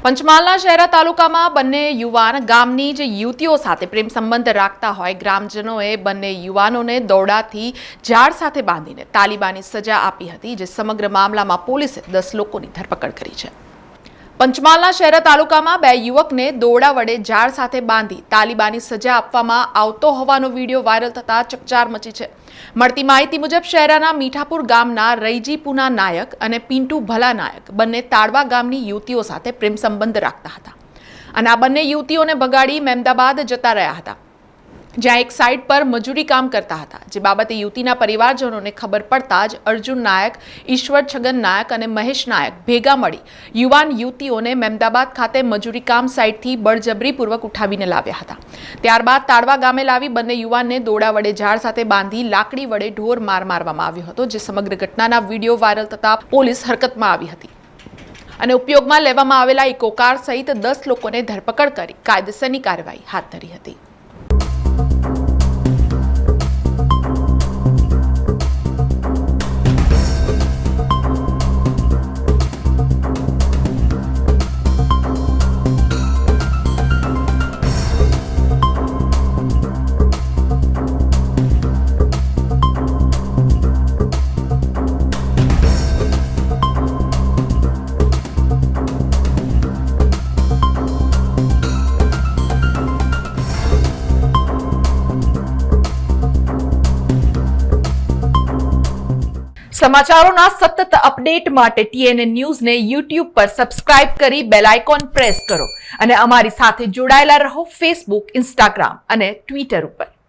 પંચમહાલના શહેરા તાલુકામાં બંને યુવાન ગામની જ યુવતીઓ સાથે પ્રેમ સંબંધ રાખતા હોય ગ્રામજનોએ બંને યુવાનોને દોરડાથી ઝાડ સાથે બાંધીને તાલિબાની સજા આપી હતી, જે સમગ્ર મામલામાં પોલીસે 10 લોકોની ધરપકડ કરી છે। પંચમહાલના શહેરા તાલુકામાં બે યુવકને દોરડા વડે ઝાડ સાથે બાંધી તાલિબાની સજા આપવામાં આવતો હોવાનો વિડીયો વાયરલ થતા ચકચાર મચી છે। મળતી માહિતી મુજબ શહેરાના મીઠાપુર ગામના રૈજી પૂના નાયક અને પિન્ટુ ભલા નાયક બંને તાડવા ગામની યુવતીઓ સાથે પ્રેમ સંબંધ રાખતા હતા અને આ બંને યુવતીઓને બગાડી મહેમદાબાદ જતા રહ્યા હતા, જ્યાં એક સાઇટ પર મજૂરી કામ કરતા હતા। જે બાબતે યુવતીના પરિવારજનોને ખબર પડતા જ અર્જુન નાયક, ઈશ્વર છગન નાયક અને મહેશ નાયક ભેગા મળી યુવાન યુવતીઓને મહેમદાબાદ ખાતે મજૂરી કામ સાઇટથી બળજબરીપૂર્વક ઉઠાવીને લાવ્યા હતા। ત્યારબાદ તાડવા ગામે લાવી બંને યુવાનને દોરડા વડે ઝાડ સાથે બાંધી લાકડી વડે ઢોર માર મારવામાં આવ્યો હતો, જે સમગ્ર ઘટનાના વિડીયો વાયરલ થતા પોલીસ હરકતમાં આવી હતી અને ઉપયોગમાં લેવામાં આવેલા ઇકો કાર સહિત 10 લોકોને ધરપકડ કરી કાયદેસરની કાર્યવાહી હાથ ધરી હતી। સમાચારોના સતત અપડેટ માટે TNN ન્યૂઝને YouTube પર સબસ્ક્રાઇબ કરી બેલ આઇકોન પ્રેસ કરો અને અમારી સાથે જોડાયેલા રહો Facebook, Instagram અને Twitter ઉપર।